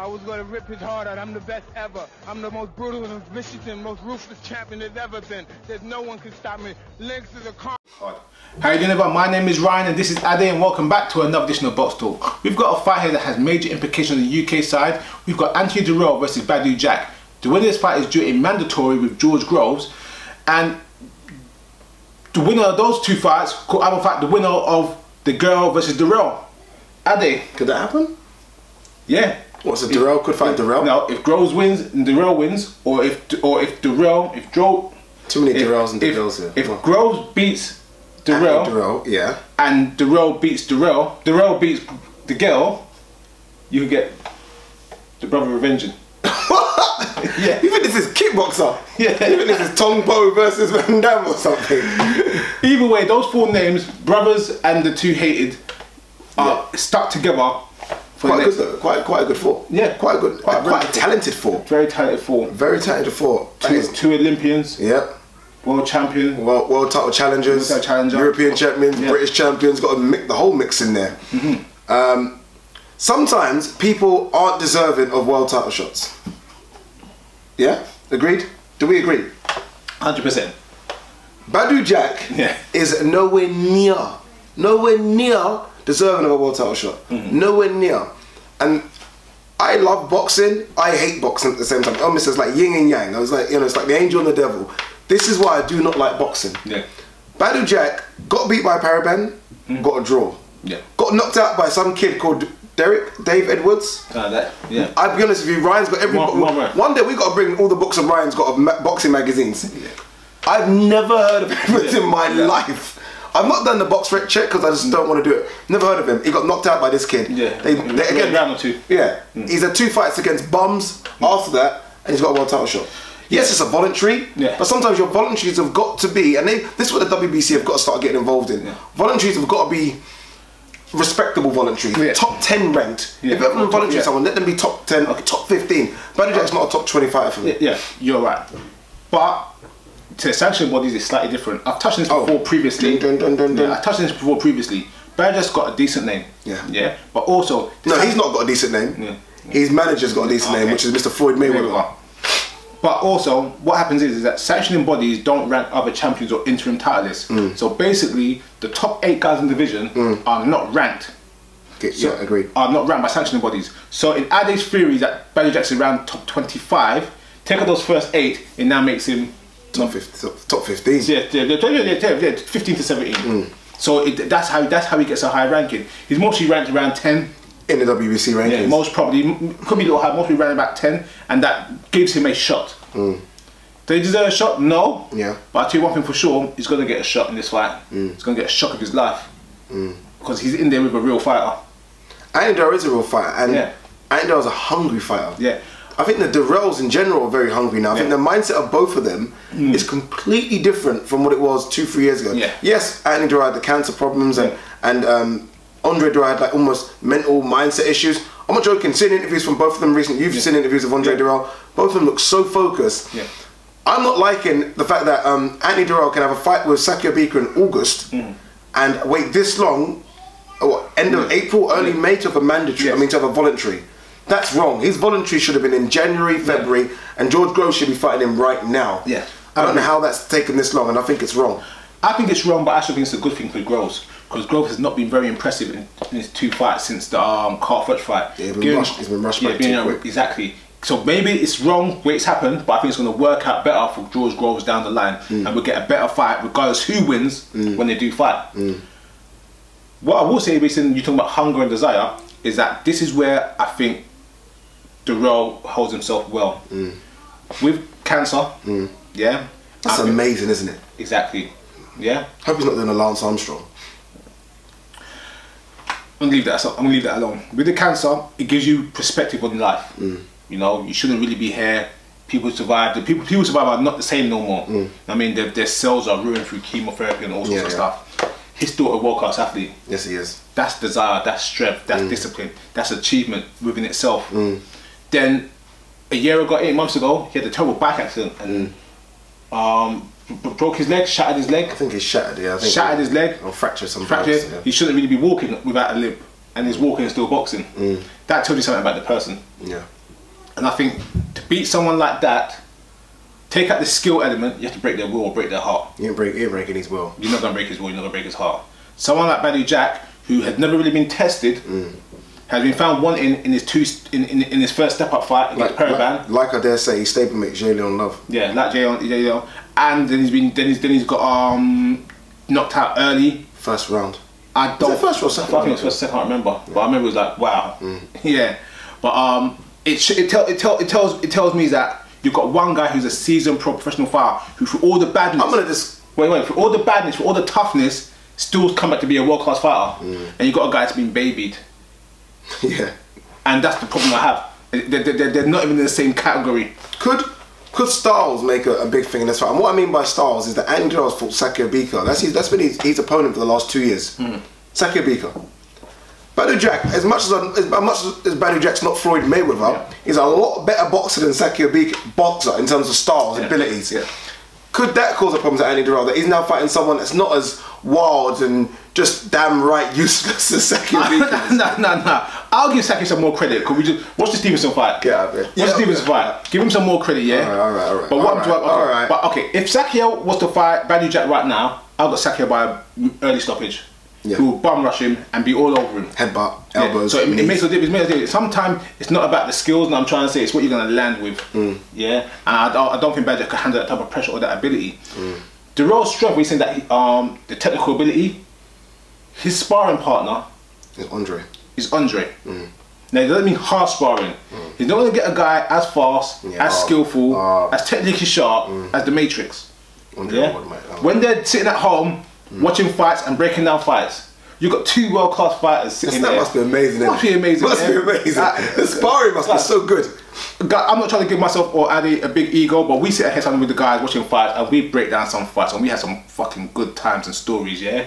I was going to rip his heart out. I'm the best ever. I'm the most brutal and vicious and most ruthless champion there's ever been. There's no one can stop me. Links to the car. How you doing everyone? My name is Ryan and this is Ade, and welcome back to another edition of Box Talk. We've got a fight here that has major implications on the UK side. We've got Anthony Dirrell versus Badou Jack. The winner of this fight is due a mandatory with George Groves, and the winner of those two fights could have in fact the winner of the girl versus Dirrell. Ade, could that happen? Yeah. What, so Dirrell could fight Dirrell? No, if Groves wins and Dirrell wins, or if Dirrell, too many Dirrells and Dirrells here. If Groves beats Dirrell, yeah, and Dirrell beats Dirrell beats the girl, you can get the brother revenging. Yeah. You think this is kickboxer? Yeah. You think this is Tong Po versus Van Damme or something? Either way, those four names, brothers and the two hated, are stuck together. Quite good though. Quite a good four. Yeah. Quite good. Quite a talented four. Very talented four. Very talented four. Two Olympians. Yep. World champion. World title challengers. World challenger. European champions. Yep. British champions. Got to mix the whole mix in there. Mm-hmm. Sometimes people aren't deserving of world title shots. Yeah? Agreed? Do we agree? 100%. Badou Jack is nowhere near deserving of a world title shot. Mm-hmm. Nowhere near. And I love boxing, I hate boxing at the same time. Almost as like yin and yang. I was like, you know, it's like the angel and the devil. This is why I do not like boxing. Yeah. Badou Jack got beat by a Paraban, got a draw. Yeah. Got knocked out by some kid called Dave Edwards. Yeah. I'll be honest with you, Ryan's got every one day we got to bring all the books of Ryan's got of boxing magazines. Yeah. I've never heard of Edwards in my life. I've not done the box rec check because I just don't want to do it. Never heard of him. He got knocked out by this kid. Yeah. Again, round or two. Yeah. He's had 2 fights against bums after that, and he's got a world title shot. Yes, it's a voluntary, but sometimes your voluntaries have got to be, and this is what the WBC have got to start getting involved in. Yeah. Voluntaries have got to be respectable voluntaries, top 10 ranked. Yeah. If you ever voluntary someone, let them be top 10, top 15. Badou Jack's not a top 25 for me. Yeah, you're right. But to sanction bodies is slightly different. I've touched on this before previously. I've touched on this before previously. Badou Jack's got a decent name. Yeah. But also, no, he's not got a decent name. Yeah. His manager's got a decent name, which is Mr. Floyd Mayweather. But also, what happens is that sanctioning bodies don't rank other champions or interim titleists. So basically, the top 8 guys in the division are not ranked. Yeah, agreed. Are not ranked by sanctioning bodies. So in Ade's theory that Badou Jack's around top 25, take out those first 8, it now makes him top 15. Yeah, 15 to 17. So that's how he gets a high ranking. He's mostly ranked around 10. In the WBC rankings? Yeah, most probably, could be a little high, mostly around about 10, and that gives him a shot. Do he deserve a shot? No. Yeah. But I'll tell you one thing for sure, he's going to get a shot in this fight. He's going to get a shock of his life. Because he's in there with a real fighter. Anthony Dirrell is a real fighter, and Anthony Dirrell's a hungry fighter. Yeah. I think the Dirrells in general are very hungry now. I think the mindset of both of them is completely different from what it was 2-3 years ago. Yeah. Yes, Anthony Dirrell had the cancer problems and Andre Dirrell had like almost mental mindset issues. I'm not joking, seeing interviews from both of them recently, you've seen interviews of Andre Dirrell, both of them look so focused. Yeah. I'm not liking the fact that Anthony Dirrell can have a fight with Sakio Bika in August and wait this long, end of April, early May to have a mandatory, to have a voluntary. That's wrong. His voluntary should have been in January, February, and George Groves should be fighting him right now. Yeah. I don't know how that's taken this long, and I think it's wrong. I think it's wrong, but I actually think it's a good thing for Groves. Because Groves has not been very impressive in his 2 fights since the Carl Fletch fight. Yeah, he's been rushed back too quick. Exactly. So maybe it's wrong where it's happened, but I think it's going to work out better for George Groves down the line, and we'll get a better fight regardless who wins when they do fight. What I will say, based on you talking about hunger and desire, is that this is where I think Dirrell holds himself well. With cancer, yeah. That's amazing, isn't it? Exactly. Yeah. Hope he's not doing a Lance Armstrong. I'm gonna leave that alone. With the cancer, it gives you perspective on life. You know, you shouldn't really be here. People survive. The people survive are not the same no more. I mean, their cells are ruined through chemotherapy and all sorts of stuff. He's still a world-class athlete. Yes, he is. That's desire. That's strength. That's discipline. That's achievement within itself. Then, a year ago, 8 months ago, he had a terrible bike accident and broke his leg, shattered his leg. I think he shattered, yeah. I think shattered his leg. Or fractured some fractured. He shouldn't really be walking without a limp. and he's walking and still boxing. That tells you something about the person. Yeah. And I think to beat someone like that, take out the skill element, you have to break their will or break their heart. You ain't breaking his will. You're not going to break his will, you're not going to break his heart. Someone like Badou Jack, who had never really been tested, has been found wanting in his first step-up fight against Paraban. Like I dare say, he stablemate Jalen Love. Yeah, like Jalen, and then he's got knocked out early. First round. I don't. Was it first or second? I think it was first, second. I can't remember, but I remember it was like wow. Yeah, but it tells me that you've got one guy who's a seasoned professional fighter who, for all the badness, for all the badness, for all the toughness, still come back to be a world-class fighter, and you've got a guy that's been babied. Yeah, and that's the problem I have. They're not even in the same category. Could styles make a big thing in this fight? And what I mean by styles is that Andy Dirrell's fought Sakio Bika. That's been his opponent for the last 2 years. Sakio Bika. Badou Jack, as much as Badou Jack's not Floyd Mayweather, he's a lot better boxer than Sakio Bika boxer in terms of styles and abilities. Yeah. Could that cause a problem to Andy Dirrell, that he's now fighting someone that's not as wild and just damn right useless as Sakio Bika? No. I'll give Sakio some more credit. Could we just watch the Stevenson fight? Get out of it. Watch the Stevenson fight. Give him some more credit, yeah. All right. But okay, if Sakio was to fight Badou Jack right now, I'll got Sakio by early stoppage. Yeah. Who will bum rush him and be all over him. Headbutt, elbows. Yeah. So it makes a difference. Sometimes it's not about the skills, and I'm trying to say it's what you're going to land with. Yeah, and I don't think Badou can handle that type of pressure or that ability. Dirrell's strength, we're saying that the technical ability, his sparring partner is Andre. Now, it doesn't mean hard sparring. He's not going to get a guy as fast, as skillful, as technically sharp as the Matrix. When they're sitting at home, watching fights and breaking down fights, you've got two world-class fighters sitting there. That must be amazing. Must be amazing. The sparring must be so good. I'm not trying to give myself or Addy a big ego, but we sit ahead with the guys watching fights and we break down some fights and we have some fucking good times and stories, yeah?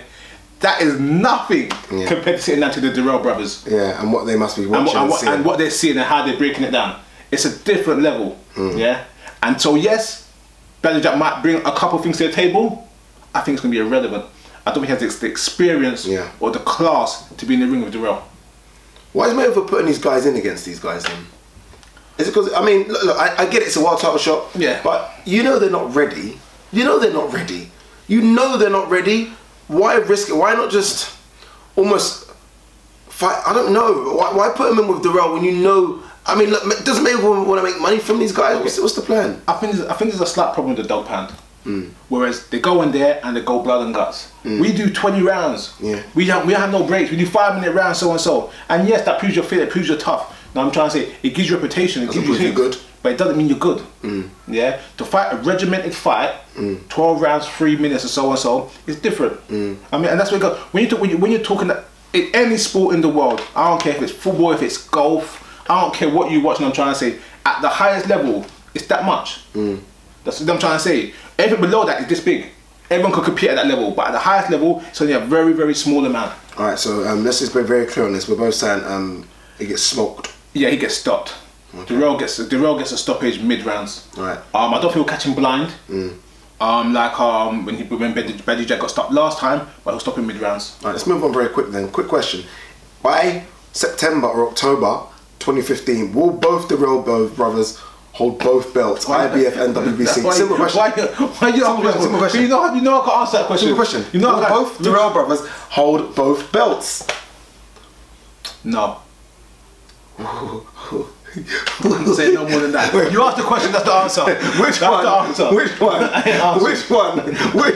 That is nothing compared to sitting down to the Dirrell brothers. Yeah, and what they must be watching and what they're seeing and how they're breaking it down. It's a different level, yeah? And so yes, Badou Jack might bring a couple things to the table. I think it's going to be irrelevant. I don't think he has the experience or the class to be in the ring with Dirrell. Why is Mayweather putting these guys in against these guys then? Is it because, I mean, look, I get it, it's a world title shot, but you know they're not ready. You know they're not ready. Why risk it? Why not just almost fight? I don't know. Why put him in with Dirrell when you know? I mean, look, doesn't Mayweather want to make money from these guys? What's the plan? I think there's a slight problem with the dog pound. Whereas they go in there and they go blood and guts. We do 20 rounds. We have no breaks. We do 5-minute rounds, so and so. And yes, that proves you're fit. It proves you're tough. Now I'm trying to say it gives you reputation. It gives you things, good, but it doesn't mean you're good. Yeah, to fight a regimented fight, 12 rounds, 3 minutes, or so and so, is different. I mean, and that's where you go. When you're talking in any sport in the world, I don't care if it's football, if it's golf, I don't care what you watch. And I'm trying to say, at the highest level, it's that much. That's what I'm trying to say. Everything below that is this big. Everyone could compete at that level, but at the highest level, it's only a very, very small amount. All right, so let's just be very clear on this. We're both saying he gets smoked. Yeah, he gets stopped. Dirrell gets a stoppage mid rounds. Right. I don't think he'll catch him blind. When Badou Jack got stopped last time, but he'll stop him mid rounds. All right, let's move on very quick then. Quick question: by September or October 2015, will both Dirrell brothers hold both belts, IBF and WBC? Simple question. Why you asking that? Simple question. You know I can answer that question. Simple question. You know, will both Dirrell brothers hold both belts? No. Say no more than that. Wait, you asked the question, that's the answer. Which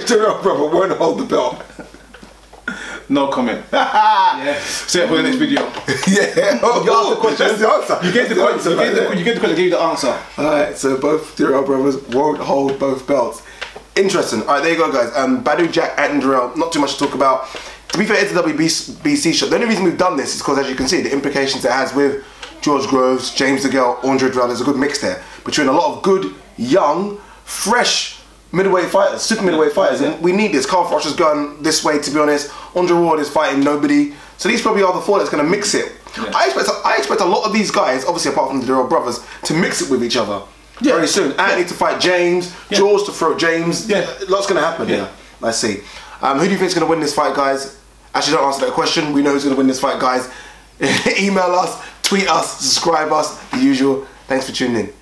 Dirrell brother won't hold the belt? No comment. Say it for the next video. You asked the question. That's the answer. You gave the question. You gave the question. I gave you the answer. Alright, so both Dirrell brothers won't hold both belts. Interesting. Alright, there you go, guys. Badou Jack and Dirrell. Not too much to talk about. To be fair, it's a WBC shot. The only reason we've done this is because, as you can see, the implications it has with George Groves, James DeGale, Andre Dirrell. There's a good mix there between a lot of good, young, fresh middleweight fighters, super middleweight fighters, and we need this. Carl Frochter's going this way, to be honest. Andre Ward is fighting nobody. So these probably are the four that's going to mix it. I expect a lot of these guys, obviously apart from the Dirrell brothers, to mix it with each other very soon. Anthony to fight James, George to throw James. Lots going to happen here. Let's see. Who do you think is going to win this fight, guys? Actually, don't answer that question. We know who's going to win this fight, guys. Email us, tweet us, subscribe us, the usual. Thanks for tuning in.